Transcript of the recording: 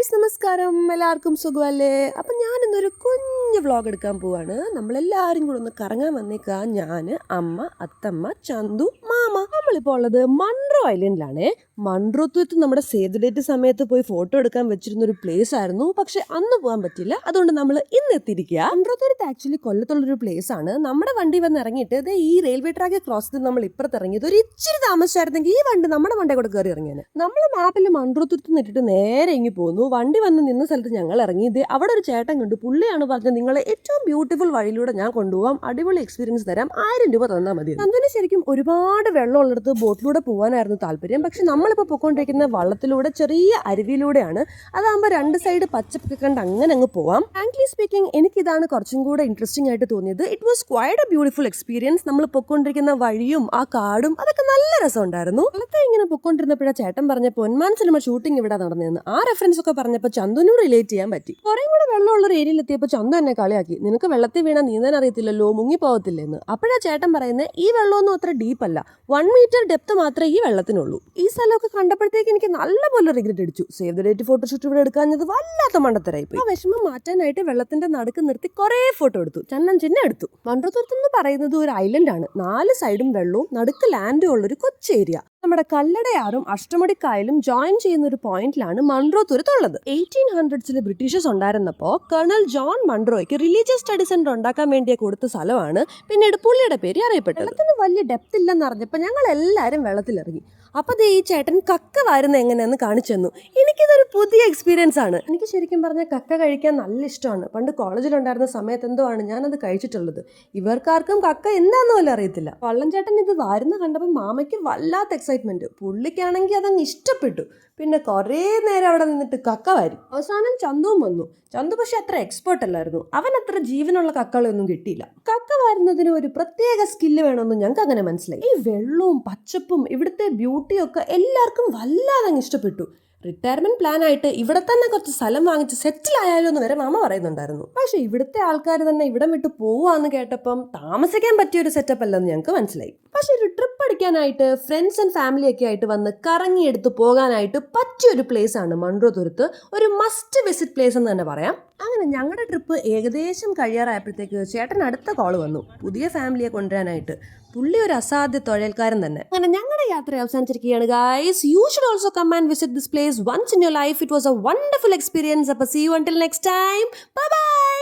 Guys നമസ്കാരം, എല്ലാവർക്കും സുഖമല്ലേ? അപ്പം ഞാനിന്നൊരു കുഞ്ഞു വ്ളോഗ് എടുക്കാൻ പോവാണ്. നമ്മളെല്ലാവരും കൂടെ ഒന്ന് കറങ്ങാൻ വന്നേക്കുക. ഞാൻ, അമ്മ, അത്തമ്മ, ചന്തു, മാമ. നമ്മളിപ്പോൾ ഉള്ളത് മൺട്രോ ഐലൻഡിലാണേ. മൺട്രോ തുരുത്ത് നമ്മുടെ സേവ് ദ ഡേറ്റ് സമയത്ത് പോയി ഫോട്ടോ എടുക്കാൻ വെച്ചിരുന്ന ഒരു പ്ലേസ് ആയിരുന്നു. പക്ഷെ അന്ന് പോകാൻ പറ്റില്ല, അതുകൊണ്ട് നമ്മൾ ഇന്ന് എത്തിയിരിക്കുക. മൺട്രോ തുരുത്ത് ആക്ച്വലി കൊല്ലത്തുള്ളൊരു പ്ലേസ് ആണ്. നമ്മുടെ വണ്ടി വന്ന് ഇറങ്ങിയിട്ട് ഈ റെയിൽവേ ട്രാക്ക് ക്രോസ് ചെയ്ത് നമ്മൾ ഇപ്പുറത്ത് ഇറങ്ങിയത് ഒരു ഇച്ചിരി താമസിച്ചായിരുന്നെങ്കിൽ ഈ വണ്ടി നമ്മുടെ വണ്ടി കൂടെ കയറി ഇറങ്ങിയാണ്. നമ്മൾ മാപ്പിൽ മൺട്രോ തുരുത്ത് നിന്നിട്ട് നേരെ ഇങ്ങി പോന്നു. വണ്ടി വന്ന് നിന്ന സ്ഥലത്ത് ഞങ്ങൾ ഇറങ്ങി. ഇത് അവിടെ ഒരു ചേട്ടൻ കണ്ടു. പുള്ളിയാണ് പറഞ്ഞത്, നിങ്ങളെ ഏറ്റവും ബ്യൂട്ടിഫുൾ വഴിയിലൂടെ ഞാൻ കൊണ്ടുപോകാം, അടിപൊളി എക്സ്പീരിയൻസ് തരാം, 1000 രൂപ തന്നാൽ മതി. അതിന് ശരിക്കും ഒരുപാട് വെള്ളമുള്ളിടത്ത് ബോട്ടിലൂടെ പോകാനായിരുന്നു താല്പര്യം. പക്ഷെ നമ്മളിപ്പോൾ പൊയ്ക്കൊണ്ടിരിക്കുന്ന വള്ളത്തിലൂടെ ചെറിയ അരുവിയിലൂടെയാണ്. അതാകുമ്പോൾ രണ്ട് സൈഡ് പച്ചപ്പൊക്കെ കണ്ട് അങ്ങനെ അങ്ങ് പോവാം. ഫ്രാങ്ക്ലി സ്പീക്കിംഗ് എനിക്കിതാണ് കുറച്ചും കൂടെ ഇൻട്രസ്റ്റിംഗ് ആയിട്ട് തോന്നിയത്. It was quite A beautiful experience. നമ്മൾ പൊയ്ക്കൊണ്ടിരിക്കുന്ന വഴിയും ആ കാടും അതൊക്കെ നല്ല രസമുണ്ടായിരുന്നു. വെള്ളത്തെ ഇങ്ങനെ പൊയ്ക്കൊണ്ടിരുന്നപ്പോഴാണ് ചേട്ടൻ പറഞ്ഞ പൊന്മാൻ സിനിമ ഷൂട്ടിംഗ് ഇവിടെ നടന്നതെന്ന്. ആ റെഫറൻസ് ഒക്കെ പറഞ്ഞപ്പോൾ ചന്തുവിനോട് റിലേറ്റ് ചെയ്യാൻ പറ്റി. കുറേ കൂടെ വെള്ളമുള്ള ഒരു ഏരിയയിൽ എത്തിയപ്പോൾ ചന്തു എന്നെ കളിയാക്കി, നിനക്ക് വെള്ളത്തിൽ വീണാൽ നീന്താൻ അറിയത്തില്ലല്ലോ, മുങ്ങിപ്പോകത്തില്ലെന്ന്. അപ്പോഴാ ചേട്ടൻ പറയുന്നത്, ഈ വെള്ളമൊന്നും അത്ര ഡീപ്പല്ല, 1 മീറ്റർ ഡെപ്ത് മാത്രമേ ഈ വെള്ളത്തിനുള്ളൂ. ഈ സ്ഥലമൊക്കെ കണ്ടപ്പോഴത്തേക്ക് എനിക്ക് നല്ലപോലെ റിഗ്രറ്റ് അടിച്ചു. സേവ് ദ ഡേറ്റ് ഫോട്ടോഷൂട്ട് ഇവിടെ എടുക്കാഞ്ഞത് വല്ലാത്ത മണ്ടത്തരായി പോയി. ആ വിഷമം മാറ്റാനായിട്ട് വെള്ളത്തിന്റെ നടുക്ക് നിർത്തി കുറേ ഫോട്ടോ എടുത്തു. ചന്നം ചിഹ്നം എടുത്തു. മൺട്രോ തുരുത്ത് എന്ന് പറയുന്നത് ഒരു ഐലൻഡ് ആണ്. 4 സൈഡും വെള്ളവും നടുക്ക് ലാൻഡും ഉള്ളൊരു കൊച്ചു ഏരിയ. നമ്മുടെ കല്ലടയാറും അഷ്ടമുടിക്കായലും ജോയിൻ ചെയ്യുന്ന ഒരു പോയിന്റിലാണ് മൺട്രോ തുരുത്ത് ഉള്ളത്. 1800s ബ്രിട്ടീഷേഴ്സ് ഉണ്ടായിരുന്നപ്പോൾ കേണൽ ജോൺ മൺട്രോയ്ക്ക് റിലീജിയസ് സ്റ്റഡി സെന്റർ ഉണ്ടാക്കാൻ വേണ്ടി കൊടുത്ത സ്ഥലമാണ് പിന്നീട് പുള്ളിയുടെ പേര് അറിയപ്പെട്ടത്. വെള്ളത്തിന് വലിയ ഡെപ്ത് ഇല്ലെന്ന് അറിഞ്ഞപ്പോൾ ഞങ്ങൾ എല്ലാവരും വെള്ളത്തിലിറങ്ങി. അപ്പോൾ ഈ ചേട്ടൻ കക്ക വാരുന്ന എങ്ങനെയാന്ന് കാണിച്ചു തന്നു. എനിക്കിതൊരു പുതിയ എക്സ്പീരിയൻസ് ആണ്. എനിക്ക് ശരിക്കും പറഞ്ഞാൽ കക്ക കഴിക്കാൻ നല്ല ഇഷ്ടമാണ്. പണ്ട് കോളേജിലുണ്ടായിരുന്ന സമയത്ത് എന്തോ ആണ് ഞാനത് കഴിച്ചിട്ടുള്ളത്. ഇവർക്കാർക്കും കക്ക എന്താന്ന് പോലും അറിയത്തില്ല. വള്ളം ചേട്ടൻ ഇത് വാരുന്ന കണ്ടപ്പോൾ മാമയ്ക്ക് വല്ലാത്ത എക്സൈറ്റ്മെന്റ്. പുള്ളിക്കാണെങ്കിൽ അതങ്ങ് ഇഷ്ടപ്പെട്ടു. പിന്നെ കുറേ നേരം അവിടെ നിന്നിട്ട് കക്ക വാരി. അവസാനം ചന്തുവും വന്നു. ചന്തു പക്ഷെ അത്ര എക്സ്പേർട്ട് അല്ലായിരുന്നു. അവൻ അത്ര ജീവനുള്ള കക്കളൊന്നും കിട്ടിയില്ല. കക്ക വാരുന്നതിന് ഒരു പ്രത്യേക സ്കില്ല് വേണമെന്ന് ഞങ്ങൾക്ക് അങ്ങനെ മനസ്സിലായി. ഈ വെള്ളവും പച്ചപ്പും ഇവിടുത്തെ ബ്യൂട്ടിയും ഒക്കെ എല്ലാവർക്കും വല്ലാതെ അങ്ങ് ഇഷ്ടപ്പെട്ടു. റിട്ടയർമെന്റ് പ്ലാൻ ആയിട്ട് ഇവിടെ തന്നെ കുറച്ച് സ്ഥലം വാങ്ങിച്ച് സെറ്റിൽ ആയാലോ എന്ന് വരെ മാമ പറയുന്നുണ്ടായിരുന്നു. പക്ഷെ ഇവിടുത്തെ ആൾക്കാർ തന്നെ ഇവിടം വിട്ട് പോവാന്ന് കേട്ടപ്പം താമസിക്കാൻ പറ്റിയൊരു സെറ്റപ്പ് അല്ലെന്ന് ഞങ്ങൾക്ക് മനസ്സിലായി. പക്ഷെ ഒരു ട്രിപ്പ് അടിക്കാനായിട്ട് ഫ്രണ്ട്സ് ആൻഡ് ഫാമിലി ഒക്കെ ആയിട്ട് വന്ന് കറങ്ങിയെടുത്ത് പോകാനായിട്ട് പറ്റിയൊരു പ്ലേസ് ആണ് മൺട്രോ തുരുത്ത്. ഒരു മസ്റ്റ് വിസിറ്റ് പ്ലേസ് എന്ന് തന്നെ പറയാം. അങ്ങനെ ഞങ്ങളുടെ ട്രിപ്പ് ഏകദേശം കഴിയാറായപ്പോഴത്തേക്ക് ചേട്ടൻ അടുത്ത കോള് വന്നു, പുതിയ ഫാമിലിയെ കൊണ്ടുവരാനായിട്ട്. പുള്ളി ഒരു അസാധ്യ തൊഴിൽക്കാരൻ തന്നെ. അങ്ങനെ ഞങ്ങളുടെ യാത്ര അവസാനിച്ചിരിക്കുകയാണ് guys. You should also come and visit this place once in your life. It was a wonderful experience. അപ്പോൾ see you until next time. Bye bye.